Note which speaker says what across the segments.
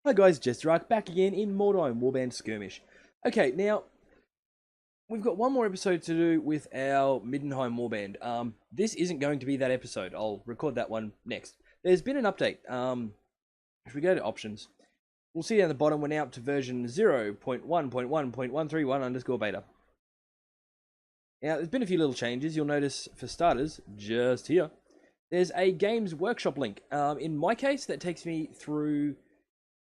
Speaker 1: Hi guys, JesterArke back again in Mordheim, Warband Skirmish. Okay, now, we've got one more episode to do with our Mordheim Warband. This isn't going to be that episode. I'll record that one next. There's been an update. If we go to options, we'll see down the bottom we're now up to version 0.1.1.131 underscore beta. Now, there's been a few little changes. You'll notice, for starters, just here, there's a Games Workshop link. In my case, that takes me through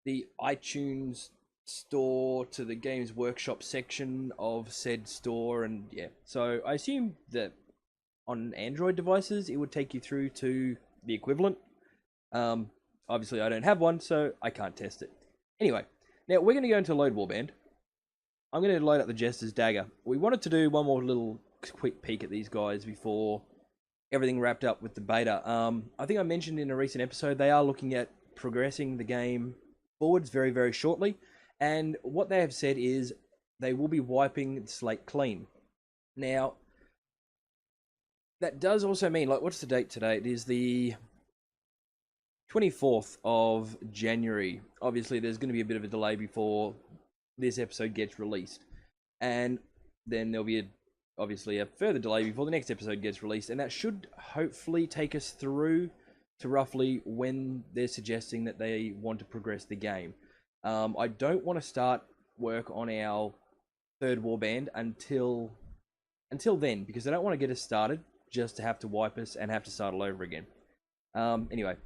Speaker 1: the iTunes store to the Games Workshop section of said store, and yeah. So I assume that on Android devices, it would take you through to the equivalent. Obviously, I don't have one, so I can't test it. Anyway, now we're going to go into Load Warband. I'm going to load up the Jester's Dagger. We wanted to do one more little quick peek at these guys before everything wrapped up with the beta. I think I mentioned in a recent episode they are looking at progressing the game forwards very, very shortly. And what they have said is they will be wiping the slate clean. Now, that does also mean, like, what's the date today? It is the 24th of January. Obviously, there's going to be a bit of a delay before this episode gets released. And then there'll be, obviously, a further delay before the next episode gets released. And that should hopefully take us through to roughly when they're suggesting that they want to progress the game. I don't want to start work on our third warband until then, because I don't want to get us started just to have to wipe us and have to start all over again. Anyway,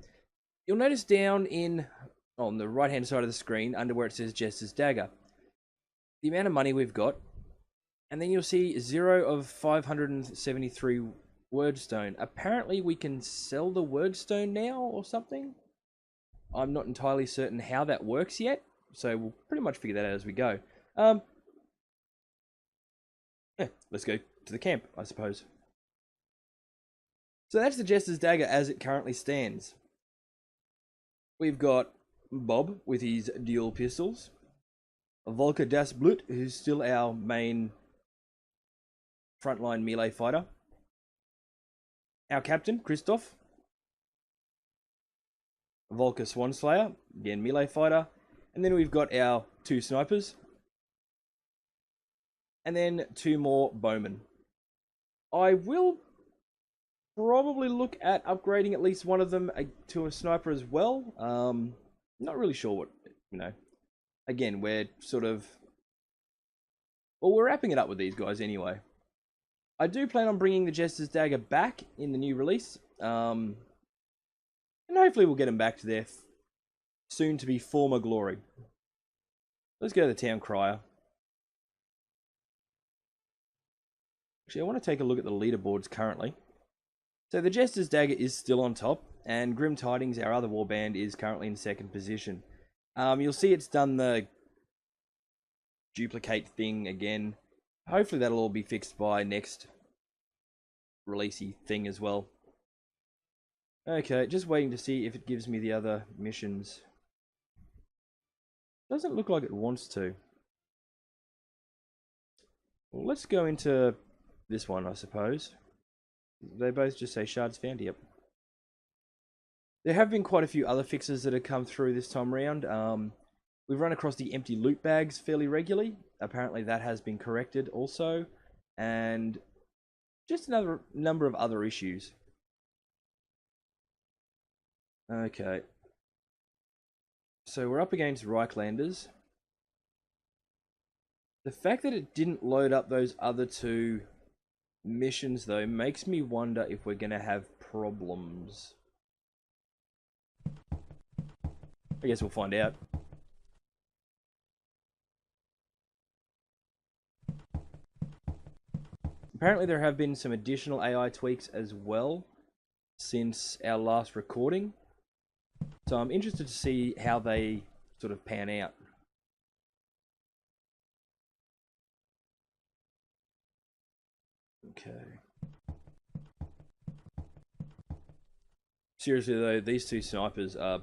Speaker 1: you'll notice down on the right hand side of the screen, under where it says Jester's Dagger, the amount of money we've got, and then you'll see 0 of 573 wordstone. Apparently we can sell the wordstone now or something. I'm not entirely certain how that works yet, so we'll pretty much figure that out as we go. Let's go to the camp, I suppose. So that's the Jester's Dagger as it currently stands. We've got Bob with his dual pistols, Volker Das Blut, who's still our main frontline melee fighter, our captain, Christoph, Volker Swanslayer, again melee fighter, and then we've got our 2 snipers, and then 2 more bowmen. I will probably look at upgrading at least one of them to a sniper as well. Not really sure what, Again, we're we're wrapping it up with these guys anyway. I do plan on bringing the Jester's Dagger back in the new release. And hopefully we'll get them back to their soon-to-be former glory. Let's go to the Town Crier. Actually, I want to take a look at the leaderboards currently. So the Jester's Dagger is still on top, and Grim Tidings, our other warband, is currently in 2nd position. You'll see it's done the duplicate thing again. Hopefully that'll all be fixed by next releasey thing as well. Okay, just waiting to see if it gives me the other missions. Doesn't look like it wants to. Well, let's go into this one, I suppose. They both just say shards found. Yep. There have been quite a few other fixes that have come through this time around. We've run across the empty loot bags fairly regularly. Apparently that has been corrected also. And just another number of other issues. Okay. So we're up against Reichlanders. The fact that it didn't load up those other 2 missions, though, makes me wonder if we're going to have problems. I guess we'll find out. Apparently there have been some additional AI tweaks as well since our last recording. So I'm interested to see how they sort of pan out. Okay. Seriously though, these 2 snipers are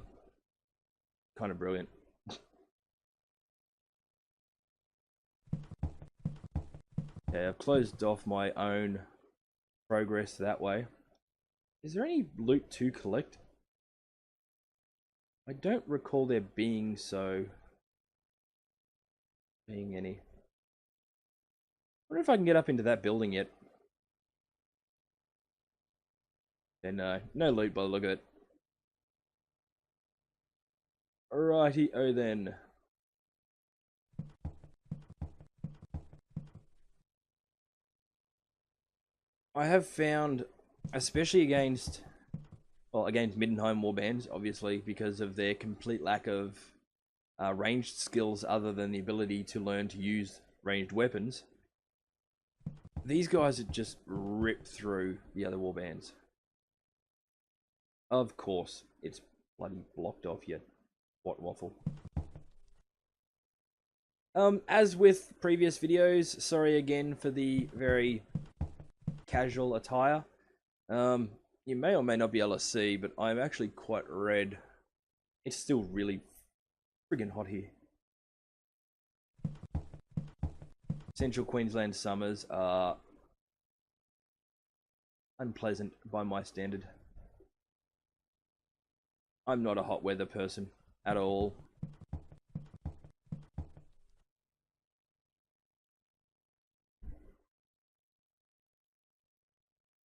Speaker 1: kind of brilliant. Okay, I've closed off my own progress that way. Is there any loot to collect? I don't recall there being any. I wonder if I can get up into that building yet. Yeah, no loot by the look of it. Alrighty, oh then. I have found, especially against Mordheim warbands, obviously, because of their complete lack of ranged skills other than the ability to learn to use ranged weapons. These guys would just rip through the other warbands. Of course, it's bloody blocked off yet. What waffle. As with previous videos, sorry again for the very casual attire. You may or may not be able to see, but I'm actually quite red. It's still really friggin' hot here. Central Queensland summers are unpleasant by my standard. I'm not a hot weather person at all.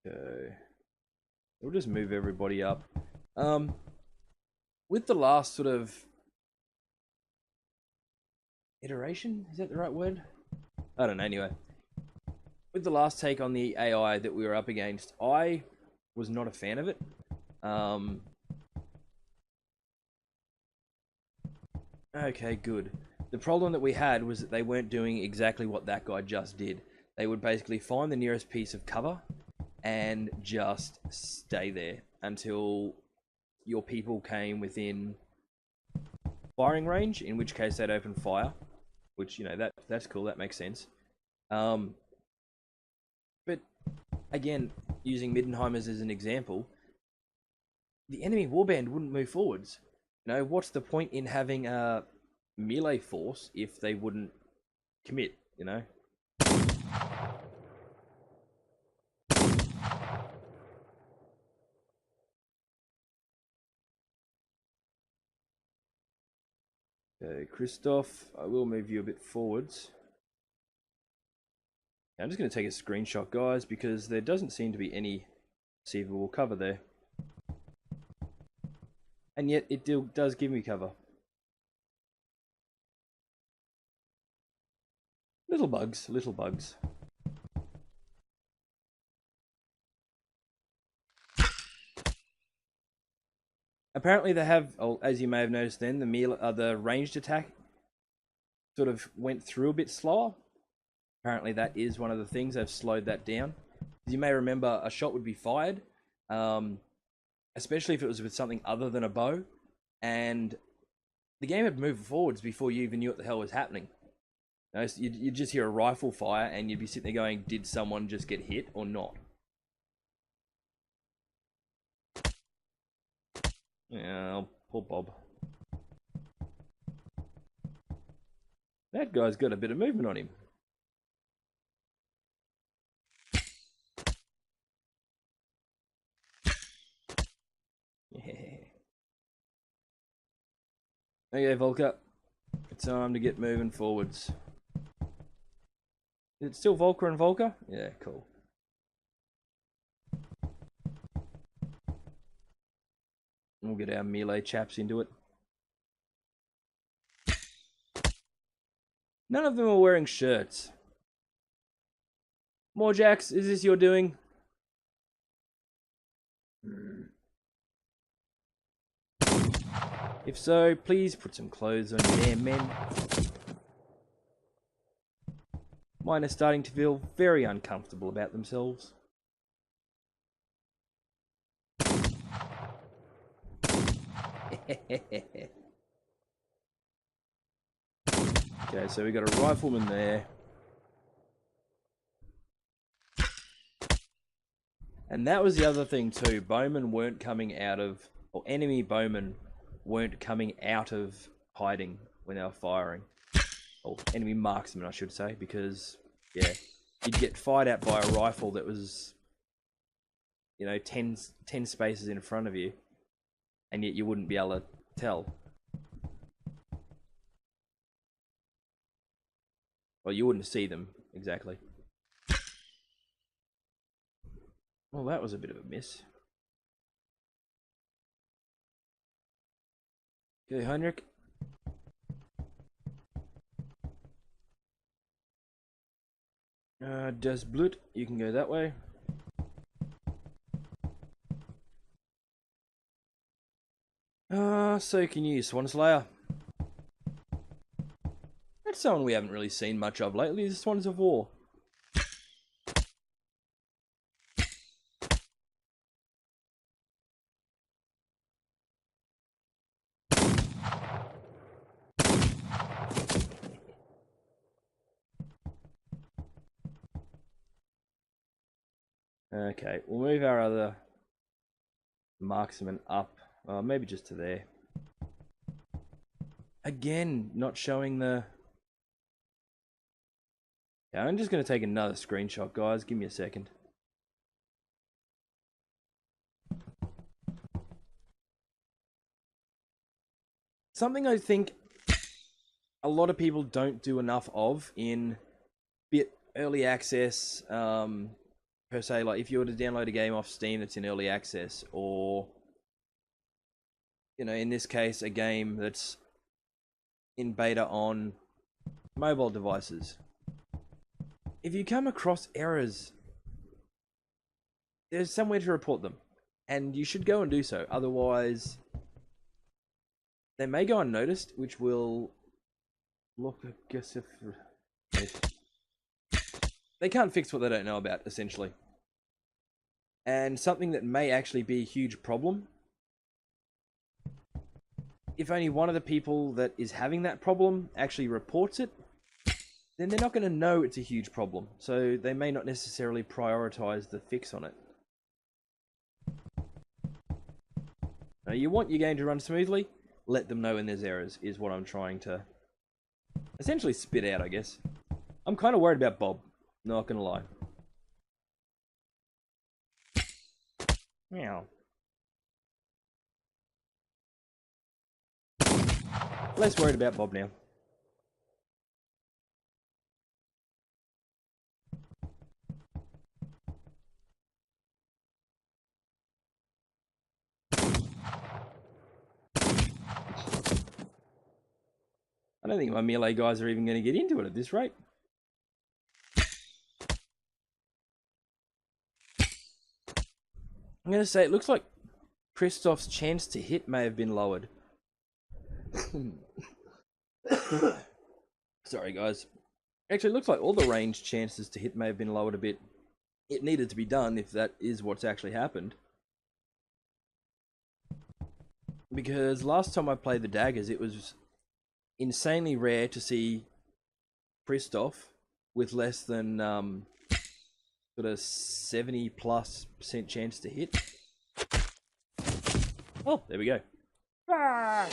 Speaker 1: Okay. We'll just move everybody up. With the last sort of iteration, is that the right word? I don't know, anyway. With the last take on the AI that we were up against, I was not a fan of it. Okay, good. The problem that we had was that they weren't doing exactly what that guy just did. They would basically find the nearest piece of cover and just stay there until your people came within firing range, in which case they'd open fire, which, you know, that's cool, that makes sense. But again, using Middenheimers as an example, the enemy warband wouldn't move forwards. You know, what's the point in having a melee force if they wouldn't commit, you know? Okay, Christoph, I will move you a bit forwards. I'm just going to take a screenshot, guys, because there doesn't seem to be any perceivable cover there. And yet, it does give me cover. Little bugs, little bugs. Apparently they have, as you may have noticed then, the ranged attack sort of went through a bit slower. Apparently that is one of the things, they've slowed that down. As you may remember, a shot would be fired, especially if it was with something other than a bow, and the game would move forwards before you even knew what the hell was happening. You know, so you'd just hear a rifle fire and you'd be sitting there going, did someone just get hit or not? Yeah, poor Bob. That guy's got a bit of movement on him. Yeah. Okay, Volker. It's time to get moving forwards. Is it still Volker and Volker? Yeah, cool. We'll get our melee chaps into it. None of them are wearing shirts. Morjax, is this your doing? If so, please put some clothes on your damn men. Mine are starting to feel very uncomfortable about themselves. Okay, so we got a rifleman there. And that was the other thing too. Bowmen weren't coming out of, or enemy bowmen weren't coming out of hiding when they were firing. Or enemy marksmen, I should say, because, yeah, you'd get fired at by a rifle that was, you know, 10 spaces in front of you, and yet you wouldn't be able to tell. Well, you wouldn't see them, exactly. Well, that was a bit of a miss. Okay, Heinrich. Das Blut, you can go that way. So can you, Swanslayer. That's someone we haven't really seen much of lately, is Swans of War. Okay, we'll move our other marksman up. Maybe just to there. Again, not showing the... Yeah, I'm just going to take another screenshot, guys. Give me a second. Something I think a lot of people don't do enough of in bit early access, per se, like if you were to download a game off Steam that's in early access, or, you know, in this case, a game that's in beta on mobile devices. If you come across errors, there's somewhere to report them, and you should go and do so. Otherwise, they may go unnoticed, which will look, I guess, if they can't fix what they don't know about, essentially. And something that may actually be a huge problem, if only one of the people that is having that problem actually reports it, then they're not going to know it's a huge problem. So they may not necessarily prioritize the fix on it. Now, you want your game to run smoothly, let them know when there's errors, is what I'm trying to essentially spit out, I guess. I'm kind of worried about Bob, not going to lie. Meow. Less worried about Bob now. I don't think my melee guys are even going to get into it at this rate. I'm going to say it looks like Christoph's chance to hit may have been lowered. Sorry, guys. Actually, it looks like all the range chances to hit may have been lowered a bit. It needed to be done if that is what's actually happened. Because last time I played the Daggers, it was insanely rare to see Christoph with less than sort of 70+% chance to hit. Oh, there we go. Ah!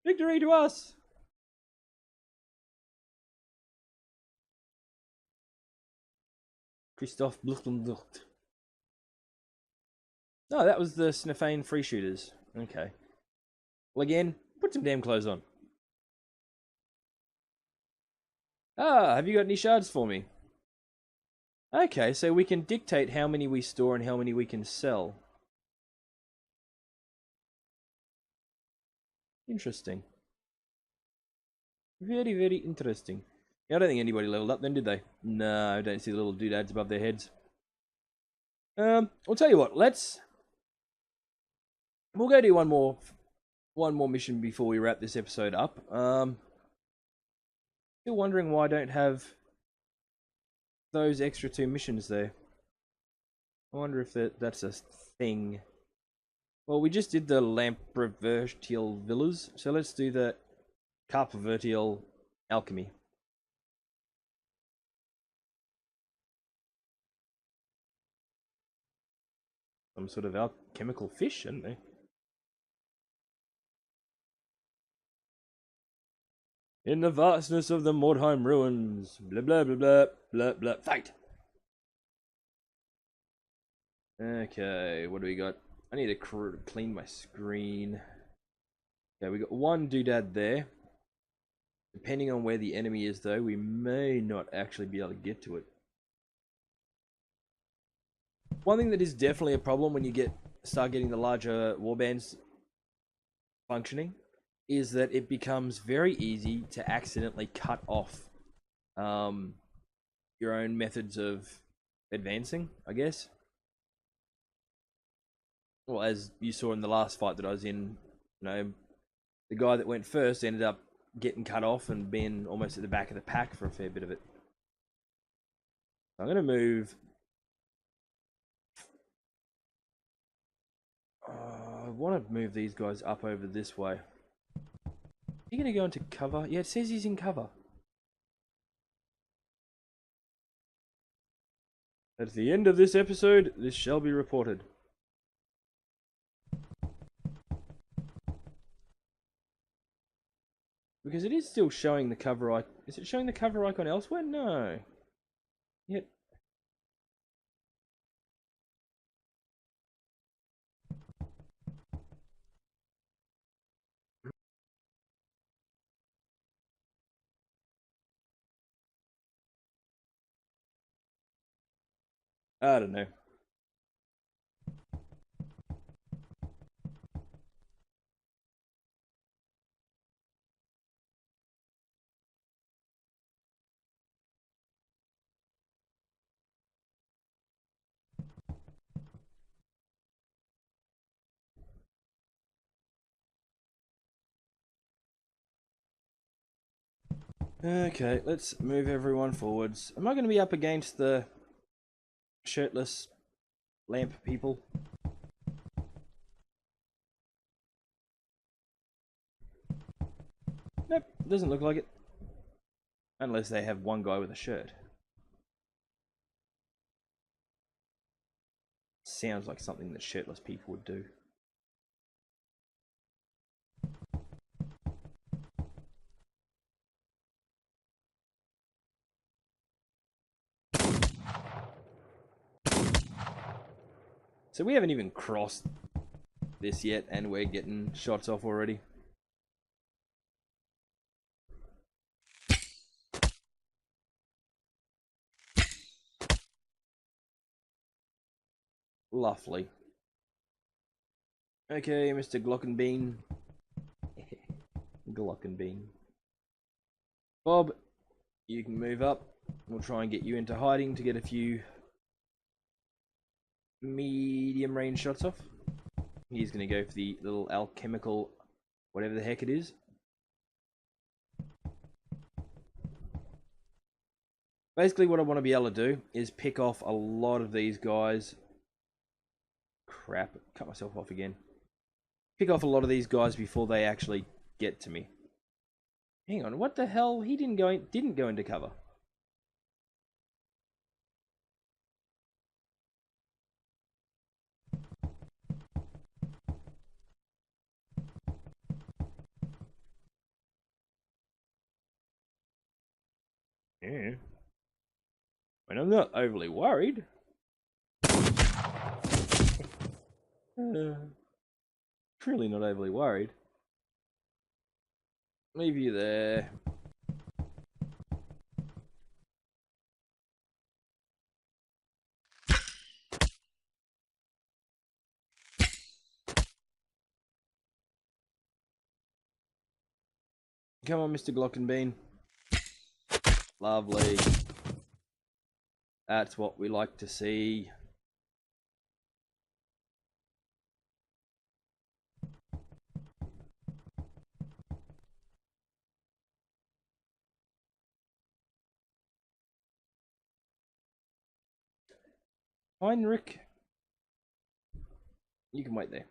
Speaker 1: Victory to us! Christoph Bluchtenducht. Oh, that was the Snefane free shooters. Okay. Well, again, put some damn clothes on. Ah, have you got any shards for me? Okay, so we can dictate how many we store and how many we can sell. Interesting. Very, very interesting. Yeah, I don't think anybody leveled up then, did they? No, I don't see the little doodads above their heads. I'll tell you what, we'll go do one more mission before we wrap this episode up. Still wondering why I don't have those extra 2 missions there. I wonder if that's a thing. Well, we just did the Lamprovertial Villas, so let's do the Carpovertial Alchemy. Some sort of alchemical fish, aren't they? In the vastness of the Mordheim ruins, blah blah blah blah blah blah. Fight! Okay, what do we got? I need to clean my screen. Okay, we got one doodad there. Depending on where the enemy is, though, we may not actually be able to get to it. One thing that is definitely a problem when you start getting the larger warbands functioning is that it becomes very easy to accidentally cut off your own methods of advancing, I guess. Well, as you saw in the last fight that I was in, you know, the guy that went first ended up getting cut off and being almost at the back of the pack for a fair bit of it. I'm going to move. I want to move these guys up over this way. Are you going to go into cover? Yeah, it says he's in cover. At the end of this episode, this shall be reported. Because it is still showing the cover icon. Is it showing the cover icon elsewhere? No. Yet. I don't know. Okay, let's move everyone forwards. Am I going to be up against the shirtless lamp people? Nope, doesn't look like it. Unless they have one guy with a shirt. Sounds like something that shirtless people would do. So we haven't even crossed this yet, and we're getting shots off already. Lovely. Okay, Mr. Glockenbean. Glockenbean. Bob, you can move up. We'll try and get you into hiding to get a few medium range shots off. He's going to go for the little alchemical, whatever the heck it is. Basically what I want to be able to do is pick off a lot of these guys. Crap, cut myself off again. Pick off a lot of these guys before they actually get to me. Hang on, what the hell? He didn't go into cover. Yeah. And I'm not overly worried. Truly not overly worried. Leave you there. Come on, Mr. Glockenbean. Lovely. That's what we like to see. Heinrich, you can wait there.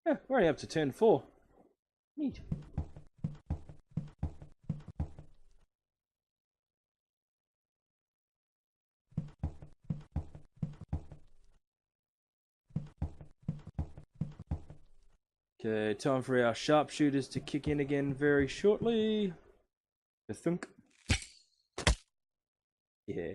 Speaker 1: Yeah, we're already up to turn 4. Neat. Okay, time for our sharpshooters to kick in again very shortly. I think. Yeah.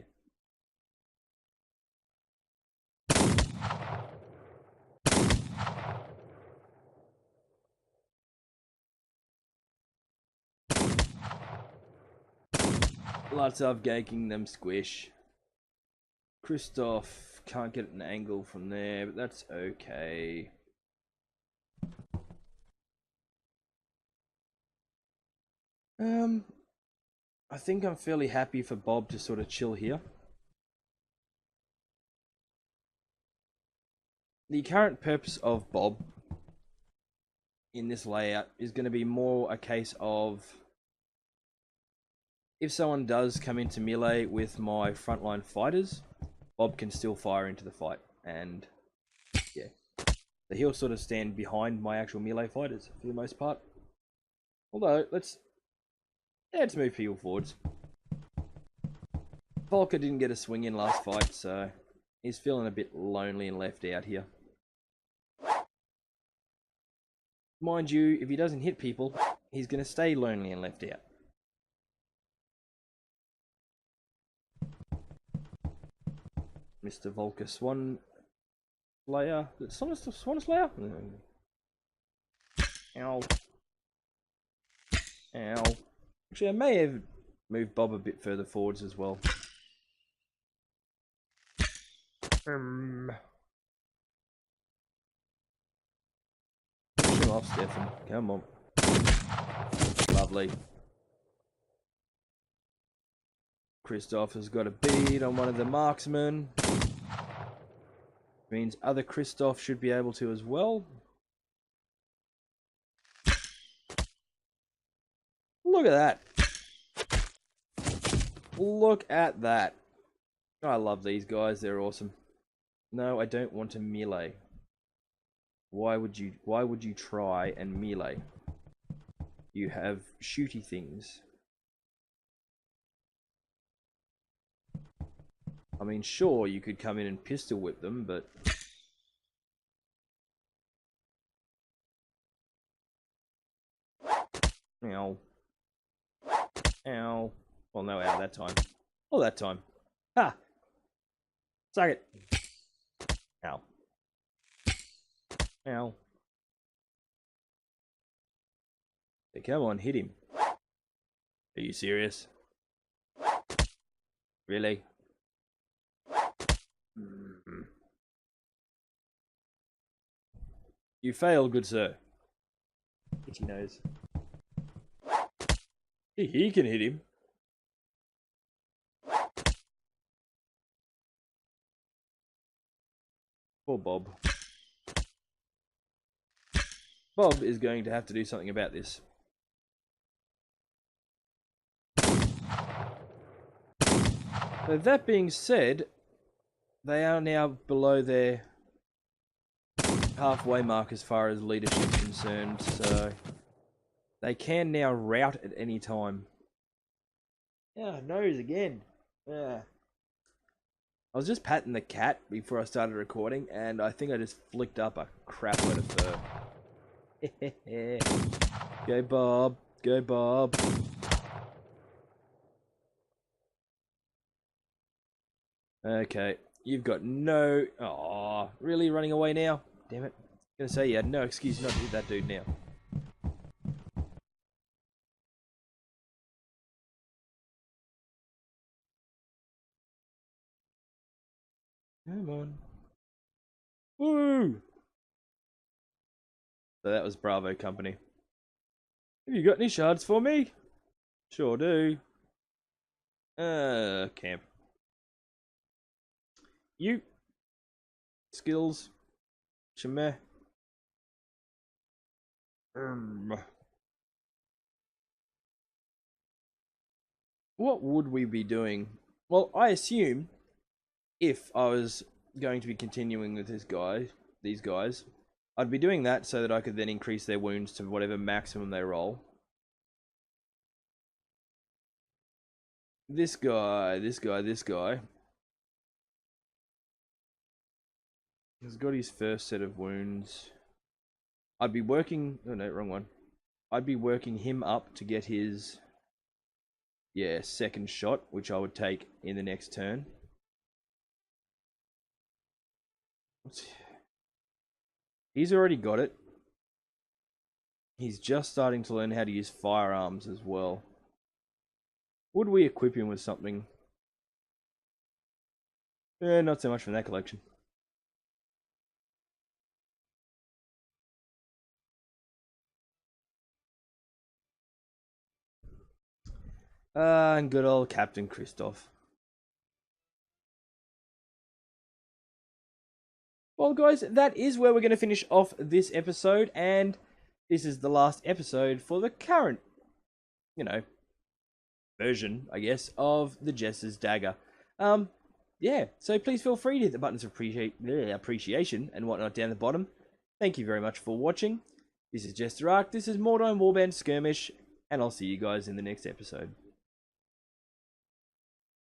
Speaker 1: Lots of ganking them squish. Christoph can't get an angle from there, but that's okay. I think I'm fairly happy for Bob to sort of chill here. The current purpose of Bob in this layout is going to be more a case of if someone does come into melee with my frontline fighters, Bob can still fire into the fight, and yeah, so he'll sort of stand behind my actual melee fighters for the most part. Although let's move people forwards. Volker didn't get a swing in last fight, so he's feeling a bit lonely and left out here. Mind you, if he doesn't hit people, he's going to stay lonely and left out. Mr. Volker Swan Slayer. Swan Slayer? Ow. Ow. Actually, I may have moved Bob a bit further forwards as well. Push him off, Stefan. Come on. Lovely. Christoph has got a bead on one of the marksmen. Means other Christoph should be able to as well. Look at that. Look at that. I love these guys. They're awesome. No, I don't want to melee. Why would you try and melee? You have shooty things. I mean, sure, you could come in and pistol whip them, but ow. Ow. Well, no ow that time. Oh, that time. Ha! Suck it. Ow. Ow. Hey, come on, hit him. Are you serious? Really? You failed, good sir. Itchy nose. He can hit him. Poor Bob. Bob is going to have to do something about this. So that being said, they are now below their halfway mark as far as leadership is concerned, so they can now rout at any time. Yeah, nose again. Yeah. I was just patting the cat before I started recording, and I think I just flicked up a crap load of fur. Go Bob. Go Bob. Okay. You've got no... Aw, really running away now? Damn it. I was gonna say you had no excuse not to hit that dude now. Come on. Woo! So that was Bravo Company. Have you got any shards for me? Sure do. Camp. You. Skills. Shemeh. What would we be doing? Well, I assume if I was going to be continuing with these guys, I'd be doing that so that I could then increase their wounds to whatever maximum they roll. This guy has got his first set of wounds. I'd be working... Oh no, wrong one. I'd be working him up to get his yeah, second shot, which I would take in the next turn. He's already got it. He's just starting to learn how to use firearms as well. Would we equip him with something? Not so much from that collection. And good old Captain Christoph. Well, guys, that is where we're going to finish off this episode, and this is the last episode for the current, version, I guess, of the Jester's Dagger. Yeah, so please feel free to hit the buttons of appreciation and whatnot down the bottom. Thank you very much for watching. This is JesterArke, this is Mordheim Warband Skirmish, and I'll see you guys in the next episode.